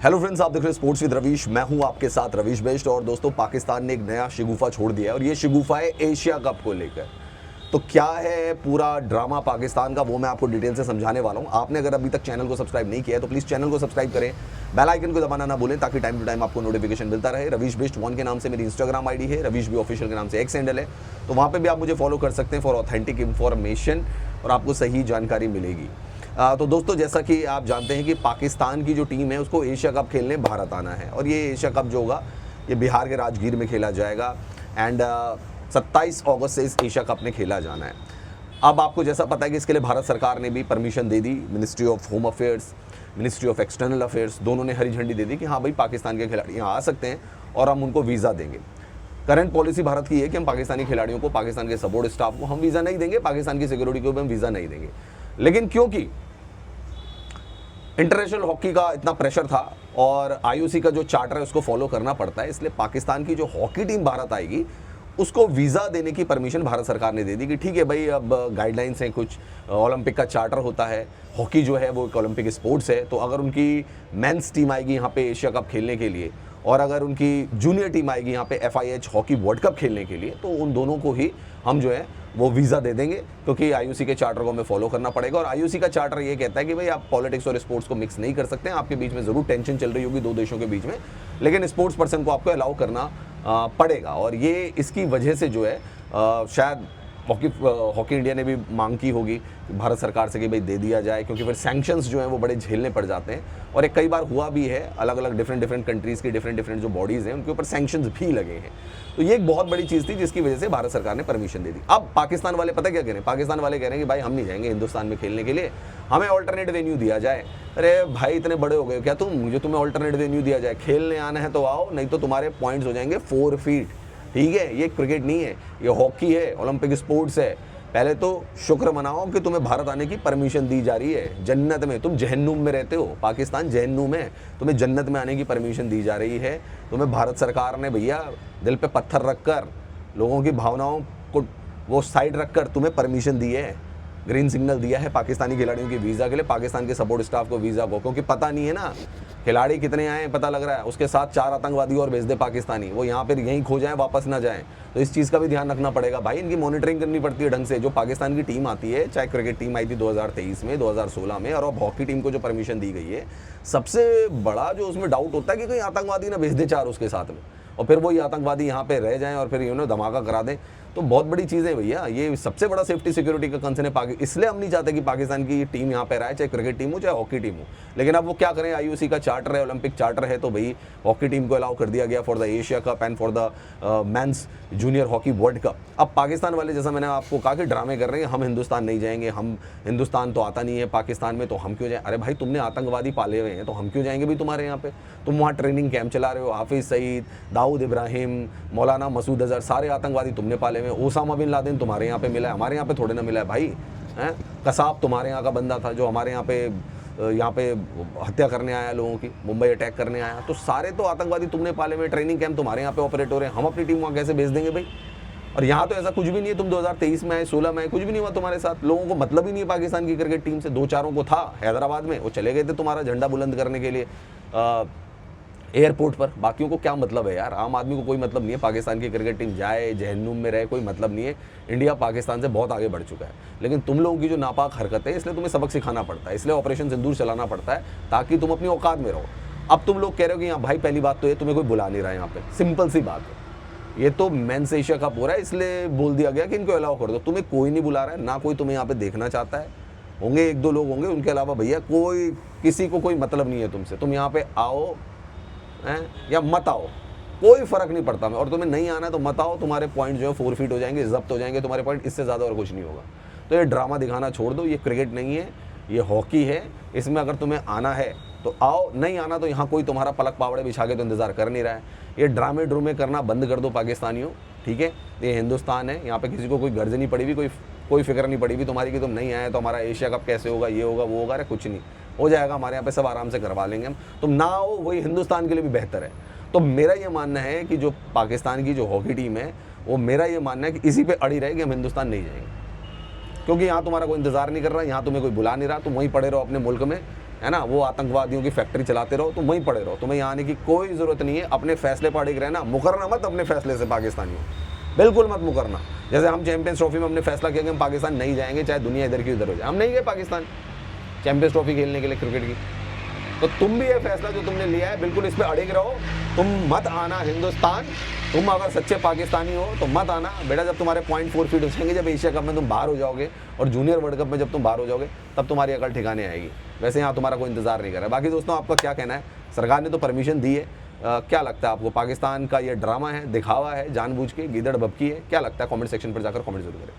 Hello friends, आप देख रहे हैं स्पोर्ट्स विद रवीश। मैं हूं आपके साथ रवीश बेस्ट। और दोस्तों, पाकिस्तान ने एक नया शिगुफा छोड़ दिया है और ये शिगुफा है एशिया कप को लेकर। तो क्या है पूरा ड्रामा पाकिस्तान का, वो मैं आपको डिटेल से समझाने वाला हूं। आपने अगर अभी तक चैनल को सब्सक्राइब नहीं किया है तो प्लीज़ चैनल को सब्सक्राइब करें, बेल आइकन को दबाना ना भूलें ताकि टाइम टू टाइम आपको नोटिफिकेशन मिलता रहे। रवीश बेस्ट 1 के नाम से मेरी इंस्टाग्राम आईडी है, रवीश बी ऑफिशियल के नाम से एक्स हैंडल है, तो वहाँ पर भी आप मुझे फॉलो कर सकते हैं फॉर ऑथेंटिक इन्फॉर्मेशन और आपको सही जानकारी मिलेगी। तो दोस्तों, जैसा कि आप जानते हैं कि पाकिस्तान की जो टीम है उसको एशिया कप खेलने भारत आना है और ये एशिया कप जो होगा ये बिहार के राजगीर में खेला जाएगा एंड 27 अगस्त से इस एशिया कप में खेला जाना है। अब आपको जैसा पता है कि इसके लिए भारत सरकार ने भी permission they the. Ministry of home affairs, ministry of external affairs, दोनों ने हरी झंडी दे दी कि हाँ भाई, पाकिस्तान के खिलाड़ी यहाँ आ सकते हैं और हम उनको वीज़ा देंगे। करंट पॉलिसी भारत की है कि हम पाकिस्तानी खिलाड़ियों को, पाकिस्तान के सपोर्ट स्टाफ को हम वीज़ा नहीं देंगे, पाकिस्तान की सिक्योरिटी को भी हम वीज़ा नहीं देंगे। लेकिन क्योंकि इंटरनेशनल हॉकी का इतना प्रेशर था और आईओसी का जो चार्टर है उसको फॉलो करना पड़ता है, इसलिए पाकिस्तान की जो हॉकी टीम भारत आएगी उसको वीज़ा देने की परमिशन भारत सरकार ने दे दी कि ठीक है भाई, अब गाइडलाइंस हैं कुछ, ओलंपिक का चार्टर होता है, हॉकी जो है वो एक ओलंपिक स्पोर्ट्स है, तो अगर उनकी मेंस टीम आएगी यहाँ पे एशिया कप खेलने के लिए और अगर उनकी जूनियर टीम आएगी यहाँ पे FIH हॉकी वर्ल्ड कप खेलने के लिए, तो उन दोनों को ही हम जो है वो वीज़ा दे देंगे, क्योंकि आईओसी के चार्टर को हमें फॉलो करना पड़ेगा। और आईओसी का चार्टर ये कहता है कि भाई, आप पॉलिटिक्स और स्पोर्ट्स को मिक्स नहीं कर सकते हैं। आपके बीच में ज़रूर टेंशन चल रही होगी दो देशों के बीच में, लेकिन स्पोर्ट्स पर्सन को आपको अलाउ करना पड़ेगा। और ये इसकी वजह से जो है शायद हॉकी इंडिया ने भी मांग की होगी भारत सरकार से कि भाई दे दिया जाए, क्योंकि फिर सैंक्शंस जो हैं वो बड़े झेलने पड़ जाते हैं। और एक कई बार हुआ भी है, अलग अलग डिफरेंट कंट्रीज़ की डिफरेंट जो बॉडीज़ हैं उनके ऊपर सैंक्शंस भी लगे हैं। तो ये एक बहुत बड़ी चीज़ थी जिसकी वजह से भारत सरकार ने परमिशन दे दी। अब पाकिस्तान वाले पता क्या कह रहे हैं? पाकिस्तान वाले कह रहे हैं कि भाई, हम नहीं जाएंगे हिंदुस्तान में खेलने के लिए, हमें ऑल्टरनेट वेन्यू दिया जाए। अरे भाई, इतने बड़े हो गए क्या तुम, जो तुम्हें ऑल्टरनेट वेन्यू दिया जाए? खेलने आना है तो आओ, नहीं तो तुम्हारे पॉइंट्स हो जाएंगे 4 फीट। ठीक है, ये क्रिकेट नहीं है, ये हॉकी है, ओलंपिक स्पोर्ट्स है। पहले तो शुक्र मनाओ कि तुम्हें भारत आने की परमिशन दी जा रही है। जन्नत में, तुम जहन्नुम में रहते हो, पाकिस्तान जहन्नुम है, तुम्हें जन्नत में आने की परमिशन दी जा रही है। तुम्हें भारत सरकार ने भैया दिल पे पत्थर रखकर, लोगों की भावनाओं को वो साइड रखकर तुम्हें परमिशन दी है, ग्रीन सिग्नल दिया है पाकिस्तानी खिलाड़ियों की वीज़ा के लिए, पाकिस्तान के सपोर्ट स्टाफ को वीज़ा को। क्योंकि पता नहीं है ना खिलाड़ी कितने आए, पता लग रहा है, उसके साथ 4 आतंकवादी और भेज दे पाकिस्तानी, वो यहाँ पर यहीं खो जाएं, वापस ना जाएं। तो इस चीज़ का भी ध्यान रखना पड़ेगा भाई, इनकी मॉनिटरिंग करनी पड़ती है ढंग से। जो पाकिस्तान की टीम आती है, चाहे क्रिकेट टीम आई थी 2023 में, 2016 में, और अब हॉकी टीम को जो परमिशन दी गई है, सबसे बड़ा जो उसमें डाउट होता है कि कहीं आतंकवादी ना भेज दे 4 उसके साथ में और फिर वही आतंकवादी यहाँ पे रह जाएं और फिर धमाका करा दें। तो बहुत बड़ी चीज़ है भैया, ये सबसे बड़ा सेफ्टी सिक्योरिटी का कंसर्न है। इसलिए हम नहीं चाहते कि पाकिस्तान की टीम यहाँ पे रहे, चाहे क्रिकेट टीम हो चाहे हॉकी टीम हो। लेकिन अब वो क्या करें, आईओसी का चार्टर है, ओलंपिक चार्टर है, तो भाई हॉकी टीम को अलाउ कर दिया गया for the Asia cup and for the mains junior hockey world cup. अब पाकिस्तान वाले, जैसा मैंने आपको कहा कि ड्रामे कर रहे हैं, हम हिंदुस्तान नहीं जाएंगे, हम हिंदुस्तान तो आता नहीं है पाकिस्तान में, तो हम क्यों जाएँ? अरे भाई, तुमने आतंकवादी पाले हुए हैं तो हम क्यों जाएंगे भाई तुम्हारे यहाँ पे? तुम वहाँ ट्रेनिंग कैंप चला रहे हो, हाफिज़ सईद, दाऊद इब्राहिम, मौलाना मसूद अजहर, सारे आतंकवादी तुमने पाले हुए हैं। ओसामा बिन लादेन तुम्हारे यहाँ पे मिला है, हमारे यहाँ पे थोड़े ना मिला है भाई। हैं, कसाब तुम्हारे यहाँ का बंदा था जो हमारे यहाँ पे हत्या करने आया लोगों की, मुंबई अटैक करने आया। तो सारे तो आतंकवादी तुमने पाले हुए, ट्रेनिंग कैंप तुम्हारे यहाँ पे ऑपरेट हो रहे हैं, हम अपनी टीम वहाँ कैसे भेज देंगे भाई? और यहाँ तो ऐसा कुछ भी नहीं है, तुम 2023 में आए, 16 में आए, कुछ भी नहीं हुआ तुम्हारे साथ। लोगों को मतलब ही नहीं है पाकिस्तान की क्रिकेट टीम से। 2-4 को था हैदराबाद में, वो चले गए थे तुम्हारा झंडा बुलंद करने के लिए एयरपोर्ट पर। बाकियों को क्या मतलब है यार? आम आदमी को कोई मतलब नहीं है पाकिस्तान की क्रिकेट टीम जाए, जहन्नुम में रहे, कोई मतलब नहीं है। इंडिया पाकिस्तान से बहुत आगे बढ़ चुका है, लेकिन तुम लोगों की जो नापाक हरकत है, इसलिए तुम्हें सबक सिखाना पड़ता है, इसलिए ऑपरेशन सिंदूर चलाना पड़ता है ताकि तुम अपनी औकात में रहो। अब तुम लोग कह रहे हो कि यहाँ भाई, पहली बात तो ये, तुम्हें कोई बुला नहीं रहा है यहाँ पे, सिंपल सी बात है। ये तो मेंस एशिया कप हो रहा है, इसलिए बोल दिया गया कि इनको अलाउ कर दो। तुम्हें कोई नहीं बुला रहा है, ना कोई तुम्हें यहाँ पे देखना चाहता है। होंगे 1-2 लोग होंगे, उनके अलावा भैया कोई, किसी को कोई मतलब नहीं है तुमसे। तुम यहाँ पे आओ या मत आओ, कोई फर्क नहीं पड़ता। और तुम्हें नहीं आना है तो मत आओ, तुम्हारे पॉइंट जो है 4 फीट हो जाएंगे, जब्त हो जाएंगे तुम्हारे पॉइंट, इससे ज़्यादा और कुछ नहीं होगा। तो ये ड्रामा दिखाना छोड़ दो, ये क्रिकेट नहीं है, ये हॉकी है। इसमें अगर तुम्हें आना है तो आओ, नहीं आना तो यहाँ कोई तुम्हारा पलक पावड़े बिछा के तो इंतज़ार कर नहीं रहा है। ये ड्रामे ड्रूमे करना बंद कर दो पाकिस्तानियों, ठीक है? ये हिंदुस्तान है, यहाँ पे किसी को कोई गर्ज नहीं पड़ी हुई, कोई फिक्र नहीं पड़ी हुई तुम्हारी कि तुम नहीं आए तो हमारा एशिया कप कैसे होगा, ये होगा वो होगा। अरे कुछ नहीं हो जाएगा, हमारे यहाँ पे सब आराम से करवा लेंगे हम। तुम ना आओ, वही हिंदुस्तान के लिए भी बेहतर है। तो मेरा ये मानना है कि जो पाकिस्तान की जो हॉकी टीम है, वो मेरा ये मानना है कि इसी पे अड़ी रहे कि हम हिंदुस्तान नहीं जाएंगे, क्योंकि यहाँ तुम्हारा कोई इंतज़ार नहीं कर रहा, यहाँ तुम्हें कोई बुला नहीं रहा, तुम वहीं पड़े रहो अपने मुल्क में। है ना, वो आतंकवादियों की फैक्ट्री चलाते रहो, तुम वहीं पड़े रहो, तुम्हें यहाँ आने की कोई ज़रूरत नहीं है। अपने फैसले पर अड़िग रहना, मुकरना मत अपने फैसले से पाकिस्तानियों, बिल्कुल मत मुकरना। जैसे हम चैंपियंस ट्रॉफी में हमने फैसला किया कि हम पाकिस्तान नहीं जाएंगे, चाहे दुनिया इधर की उधर हो जाए, हम नहीं गए पाकिस्तान चैंपियंस ट्रॉफी खेलने के लिए क्रिकेट की। तो तुम भी ये फैसला जो तुमने लिया है बिल्कुल इस पर अड़िग रहो, तुम मत आना हिंदुस्तान। तुम अगर सच्चे पाकिस्तानी हो तो मत आना बेटा। जब तुम्हारे 0.4 फीट हो जाएंगे, जब एशिया कप में तुम बाहर हो जाओगे और जूनियर वर्ल्ड कप में जब तुम बाहर हो जाओगे, तब तुम्हारी अकल ठिकाने आएगी। वैसे यहाँ तुम्हारा कोई इंतजार नहीं कर रहा है। बाकी दोस्तों, आपका क्या कहना है? सरकार ने तो परमिशन दी है, क्या लगता है आपको? पाकिस्तान का ये ड्रामा है, दिखावा है, जानबूझ के गीदड़ बबकी है? क्या लगता है? कमेंट सेक्शन पर जाकर कमेंट जरूर करें।